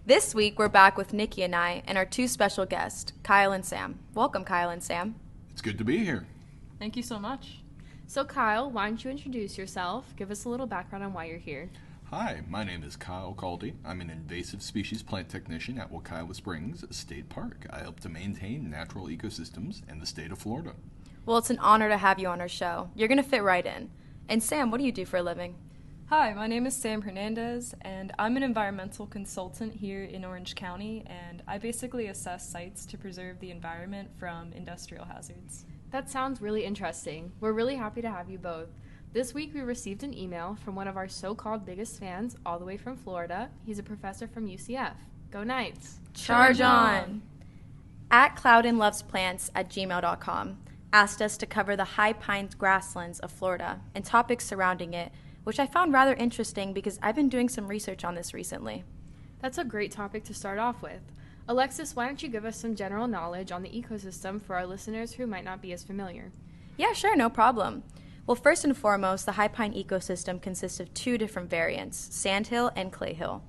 This week, we're back with Nikki and I and our two special guests, Kyle and Sam. Welcome, Kyle and Sam. It's good to be here. Thank you so much. So Kyle, why don't you introduce yourself? Give us a little background on why you're here. Hi, my name is Kyle Caldi. I'm an invasive species plant technician at Wekiwa Springs State Park. I help to maintain natural ecosystems in the state of Florida. Well, it's an honor to have you on our show. You're going to fit right in. And Sam, what do you do for a living? Hi, my name is Sam Hernandez, and I'm an environmental consultant here in Orange County, and I basically assess sites to preserve the environment from industrial hazards. That sounds really interesting. We're really happy to have you both. This week we received an email from one of our so-called biggest fans all the way from Florida. He's a professor from UCF. Go Knights! Charge on! At cloudandlovesplants@gmail.com asked us to cover the high pines grasslands of Florida and topics surrounding it, which I found rather interesting because I've been doing some research on this recently. That's a great topic to start off with. Alexis, why don't you give us some general knowledge on the ecosystem for our listeners who might not be as familiar? Yeah, sure, no problem. Well, first and foremost, the high pine ecosystem consists of two different variants, sandhill and clayhill.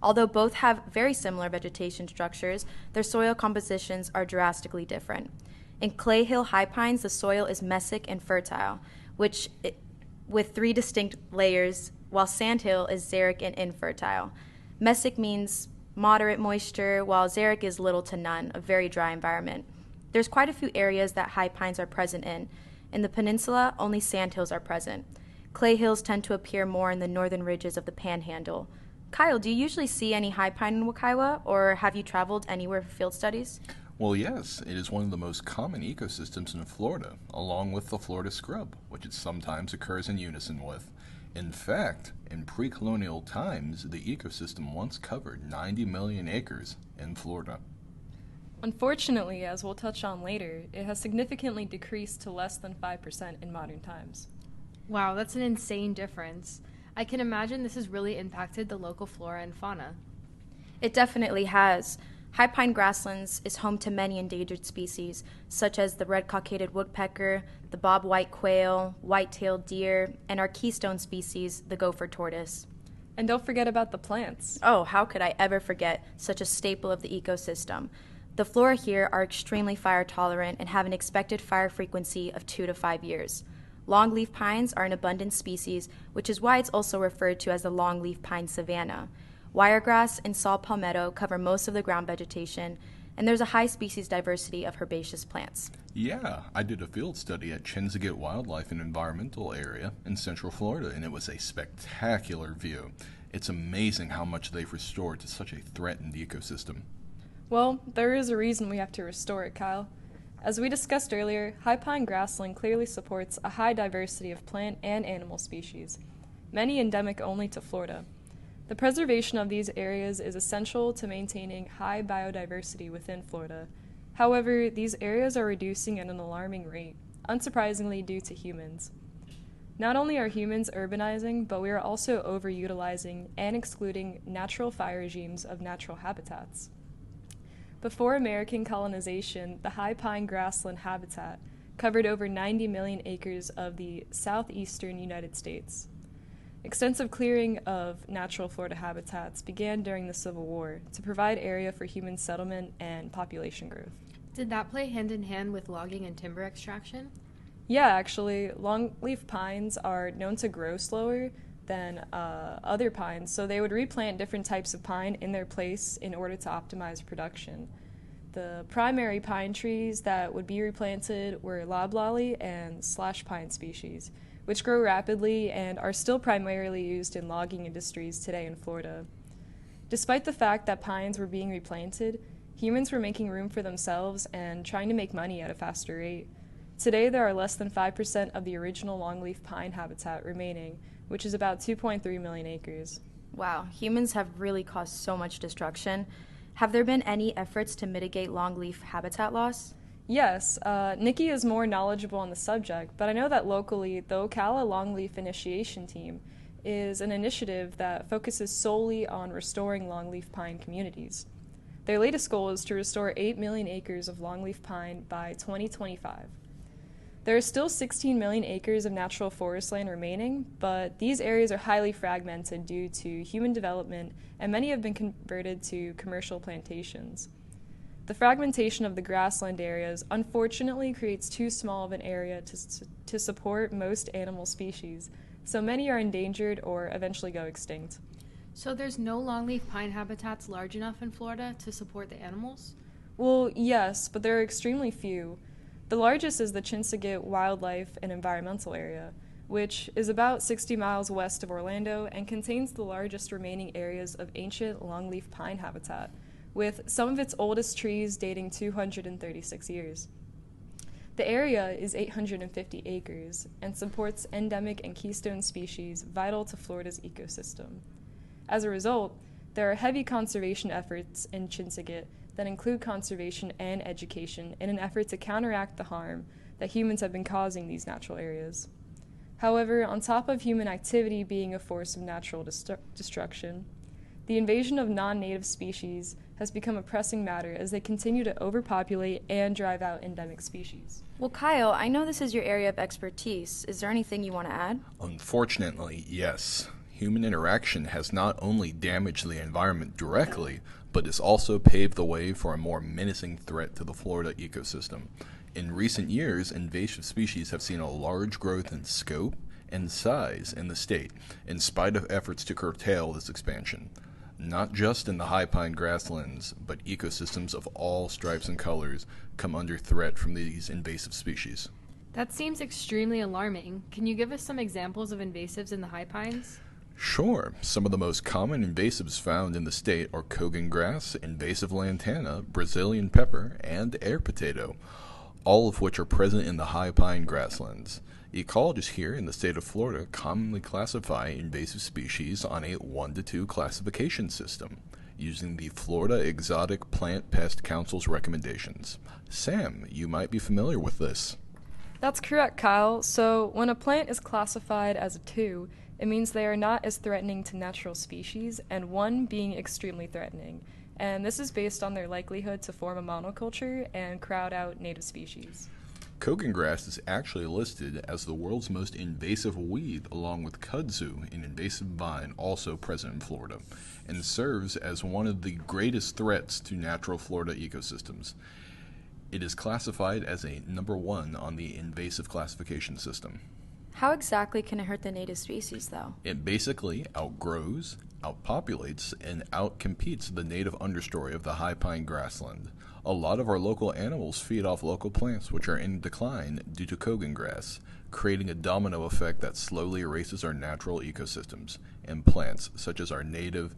Although both have very similar vegetation structures, their soil compositions are drastically different. In clayhill high pines, the soil is mesic and fertile, with three distinct layers, while sandhill is xeric and infertile. Mesic means moderate moisture, while xeric is little to none, a very dry environment. There's quite a few areas that high pines are present in. In the peninsula, only sandhills are present. Clay hills tend to appear more in the northern ridges of the panhandle. Kyle, do you usually see any high pine in Wekiwa, or have you traveled anywhere for field studies? Well, yes, it is one of the most common ecosystems in Florida, along with the Florida scrub, which it sometimes occurs in unison with. In fact, in pre-colonial times, the ecosystem once covered 90 million acres in Florida. Unfortunately, as we'll touch on later, it has significantly decreased to less than 5% in modern times. Wow, that's an insane difference. I can imagine this has really impacted the local flora and fauna. It definitely has. High pine grasslands is home to many endangered species, such as the red-cockaded woodpecker, the bobwhite quail, white-tailed deer, and our keystone species, the gopher tortoise. And don't forget about the plants. Oh, how could I ever forget such a staple of the ecosystem? The flora here are extremely fire tolerant and have an expected fire frequency of 2 to 5 years. Longleaf pines are an abundant species, which is why it's also referred to as the longleaf pine savanna. Wiregrass and saw palmetto cover most of the ground vegetation, and there's a high species diversity of herbaceous plants. Yeah, I did a field study at Chenziget Wildlife and Environmental Area in Central Florida, and it was a spectacular view. It's amazing how much they've restored to such a threatened ecosystem. Well, there is a reason we have to restore it, Kyle. As we discussed earlier, high pine grassland clearly supports a high diversity of plant and animal species, many endemic only to Florida. The preservation of these areas is essential to maintaining high biodiversity within Florida. However, these areas are reducing at an alarming rate, unsurprisingly due to humans. Not only are humans urbanizing, but we are also overutilizing and excluding natural fire regimes of natural habitats. Before American colonization, the high pine grassland habitat covered over 90 million acres of the southeastern United States. Extensive clearing of natural Florida habitats began during the Civil War to provide area for human settlement and population growth. Did that play hand in hand with logging and timber extraction? Yeah, actually, longleaf pines are known to grow slower than other pines, so they would replant different types of pine in their place in order to optimize production. The primary pine trees that would be replanted were loblolly and slash pine species, which grow rapidly and are still primarily used in logging industries today in Florida. Despite the fact that pines were being replanted, humans were making room for themselves and trying to make money at a faster rate. Today, there are less than 5% of the original longleaf pine habitat remaining, which is about 2.3 million acres. Wow, humans have really caused so much destruction. Have there been any efforts to mitigate longleaf habitat loss? Yes, Nikki is more knowledgeable on the subject, but I know that locally, the Ocala Longleaf Initiation Team is an initiative that focuses solely on restoring longleaf pine communities. Their latest goal is to restore 8 million acres of longleaf pine by 2025. There are still 16 million acres of natural forest land remaining, but these areas are highly fragmented due to human development, and many have been converted to commercial plantations. The fragmentation of the grassland areas unfortunately creates too small of an area to support most animal species, so many are endangered or eventually go extinct. So there's no longleaf pine habitats large enough in Florida to support the animals? Well, yes, but there are extremely few. The largest is the Chinsaguet Wildlife and Environmental Area, which is about 60 miles west of Orlando and contains the largest remaining areas of ancient longleaf pine habitat, with some of its oldest trees dating 236 years. The area is 850 acres and supports endemic and keystone species vital to Florida's ecosystem. As a result, there are heavy conservation efforts in Chinsaguet that include conservation and education in an effort to counteract the harm that humans have been causing these natural areas. However, on top of human activity being a force of natural destruction, the invasion of non-native species has become a pressing matter as they continue to overpopulate and drive out endemic species. Well, Kyle, I know this is your area of expertise. Is there anything you want to add? Unfortunately, yes. Human interaction has not only damaged the environment directly, but has also paved the way for a more menacing threat to the Florida ecosystem. In recent years, invasive species have seen a large growth in scope and size in the state, in spite of efforts to curtail this expansion. Not just in the high pine grasslands, but ecosystems of all stripes and colors come under threat from these invasive species. That seems extremely alarming. Can you give us some examples of invasives in the high pines? Sure. Some of the most common invasives found in the state are Kogan grass, invasive lantana, Brazilian pepper, and air potato, all of which are present in the high pine grasslands. Ecologists here in the state of Florida commonly classify invasive species on a 1 to 2 classification system, using the Florida Exotic Plant Pest Council's recommendations. Sam, you might be familiar with this. That's correct, Kyle. So when a plant is classified as a 2, it means they are not as threatening to natural species, and 1 being extremely threatening. And this is based on their likelihood to form a monoculture and crowd out native species. Kogan grass is actually listed as the world's most invasive weed, along with kudzu, an invasive vine also present in Florida, and serves as one of the greatest threats to natural Florida ecosystems. It is classified as a number 1 on the invasive classification system. How exactly can it hurt the native species, though? It basically outgrows, outpopulates, and outcompetes the native understory of the high pine grassland. A lot of our local animals feed off local plants which are in decline due to Kogan grass, creating a domino effect that slowly erases our natural ecosystems and plants such as our native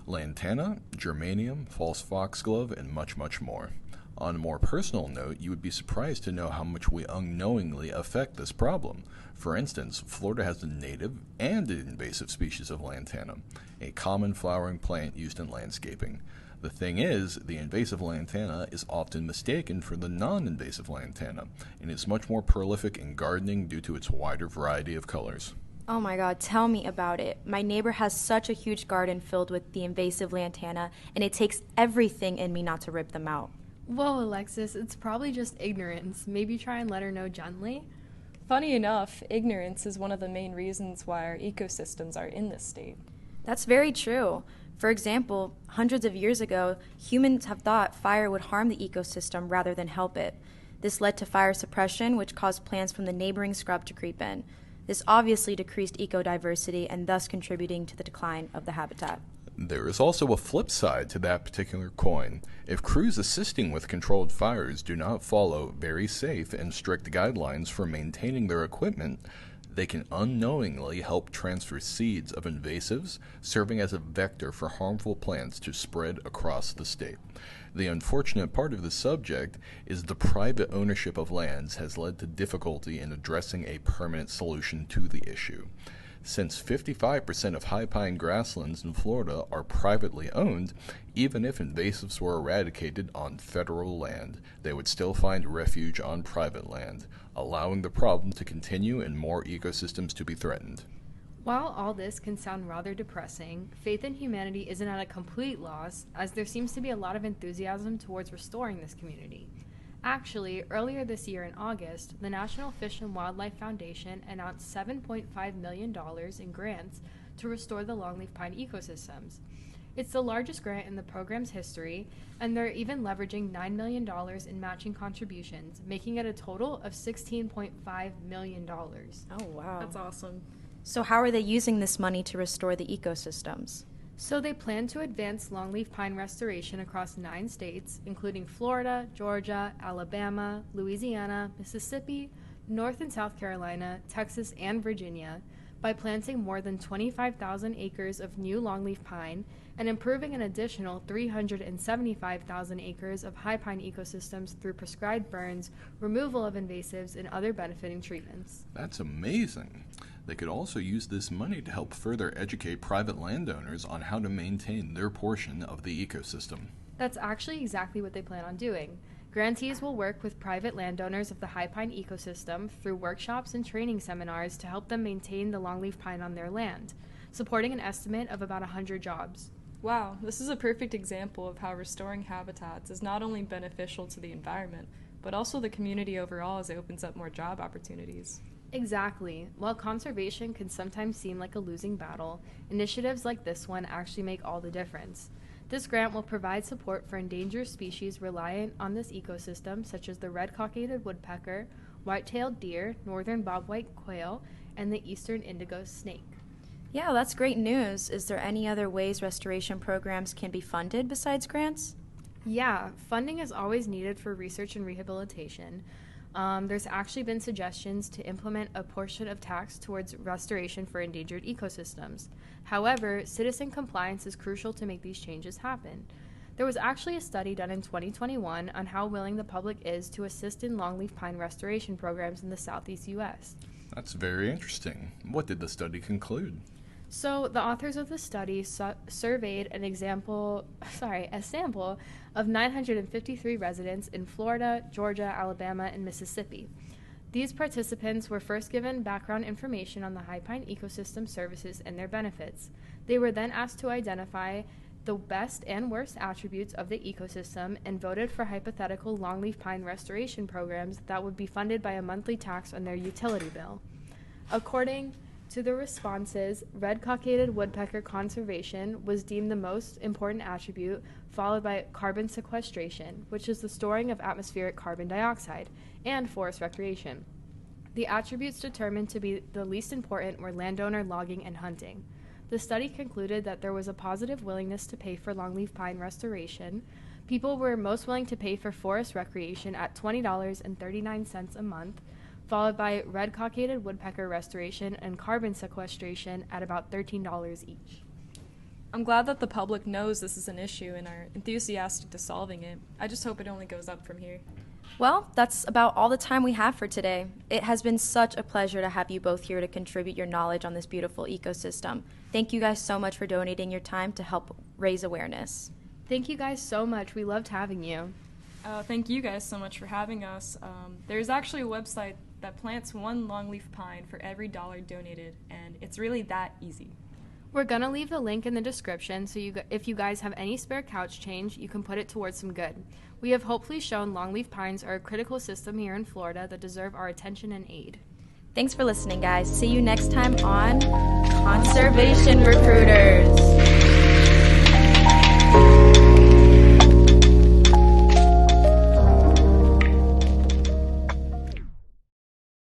lantana, geranium, false foxglove, and much, much more. On a more personal note, you would be surprised to know how much we unknowingly affect this problem. For instance, Florida has a native and an invasive species of lantana, a common flowering plant used in landscaping. The thing is, the invasive lantana is often mistaken for the non-invasive lantana, and is much more prolific in gardening due to its wider variety of colors. Oh my God, tell me about it. My neighbor has such a huge garden filled with the invasive lantana, and it takes everything in me not to rip them out. Whoa, Alexis, it's probably just ignorance. Maybe try and let her know gently. Funny enough, ignorance is one of the main reasons why our ecosystems are in this state. That's very true. For example, hundreds of years ago, humans have thought fire would harm the ecosystem rather than help it. This led to fire suppression, which caused plants from the neighboring scrub to creep in. This obviously decreased ecodiversity and thus contributing to the decline of the habitat. There is also a flip side to that particular coin. If crews assisting with controlled fires do not follow very safe and strict guidelines for maintaining their equipment, they can unknowingly help transfer seeds of invasives, serving as a vector for harmful plants to spread across the state. The unfortunate part of the subject is the private ownership of lands has led to difficulty in addressing a permanent solution to the issue. Since 55% of high pine grasslands in Florida are privately owned, even if invasives were eradicated on federal land, they would still find refuge on private land, allowing the problem to continue and more ecosystems to be threatened. While all this can sound rather depressing, faith in humanity isn't at a complete loss, as there seems to be a lot of enthusiasm towards restoring this community. Actually, earlier this year in August, the National Fish and Wildlife Foundation announced $7.5 million in grants to restore the longleaf pine ecosystems. It's the largest grant in the program's history, and they're even leveraging $9 million in matching contributions, making it a total of $16.5 million. Oh, wow. That's awesome. So how are they using this money to restore the ecosystems? So they plan to advance longleaf pine restoration across 9 states, including Florida, Georgia, Alabama, Louisiana, Mississippi, North and South Carolina, Texas, and Virginia, by planting more than 25,000 acres of new longleaf pine and improving an additional 375,000 acres of high pine ecosystems through prescribed burns, removal of invasives, and other benefiting treatments. That's amazing. They could also use this money to help further educate private landowners on how to maintain their portion of the ecosystem. That's actually exactly what they plan on doing. Grantees will work with private landowners of the high pine ecosystem through workshops and training seminars to help them maintain the longleaf pine on their land, supporting an estimate of about 100 jobs. Wow, this is a perfect example of how restoring habitats is not only beneficial to the environment, but also the community overall as it opens up more job opportunities. Exactly. While conservation can sometimes seem like a losing battle, initiatives like this one actually make all the difference. This grant will provide support for endangered species reliant on this ecosystem, such as the red-cockaded woodpecker, white-tailed deer, northern bobwhite quail, and the eastern indigo snake. Yeah, that's great news. Is there any other ways restoration programs can be funded besides grants? Yeah, funding is always needed for research and rehabilitation. There's actually been suggestions to implement a portion of tax towards restoration for endangered ecosystems. However, citizen compliance is crucial to make these changes happen. There was actually a study done in 2021 on how willing the public is to assist in longleaf pine restoration programs in the southeast U.S. That's very interesting. What did the study conclude? So the authors of the study surveyed a sample of 953 residents in Florida, Georgia, Alabama, and Mississippi. These participants were first given background information on the high pine ecosystem services and their benefits. They were then asked to identify the best and worst attributes of the ecosystem and voted for hypothetical longleaf pine restoration programs that would be funded by a monthly tax on their utility bill. According to the responses, red-cockaded woodpecker conservation was deemed the most important attribute, followed by carbon sequestration, which is the storing of atmospheric carbon dioxide, and forest recreation. The attributes determined to be the least important were landowner logging and hunting. The study concluded that there was a positive willingness to pay for longleaf pine restoration. People were most willing to pay for forest recreation at $20.39 a month, followed by red-cockaded woodpecker restoration and carbon sequestration at about $13 each. I'm glad that the public knows this is an issue and are enthusiastic to solving it. I just hope it only goes up from here. Well, that's about all the time we have for today. It has been such a pleasure to have you both here to contribute your knowledge on this beautiful ecosystem. Thank you guys so much for donating your time to help raise awareness. Thank you guys so much. We loved having you. Thank you guys so much for having us. There's actually a website that plants one longleaf pine for every $1 donated, and it's really that easy. We're going to leave the link in the description, so if you guys have any spare couch change, you can put it towards some good. We have hopefully shown longleaf pines are a critical system here in Florida that deserve our attention and aid. Thanks for listening, guys. See you next time on Conservation Recruiters.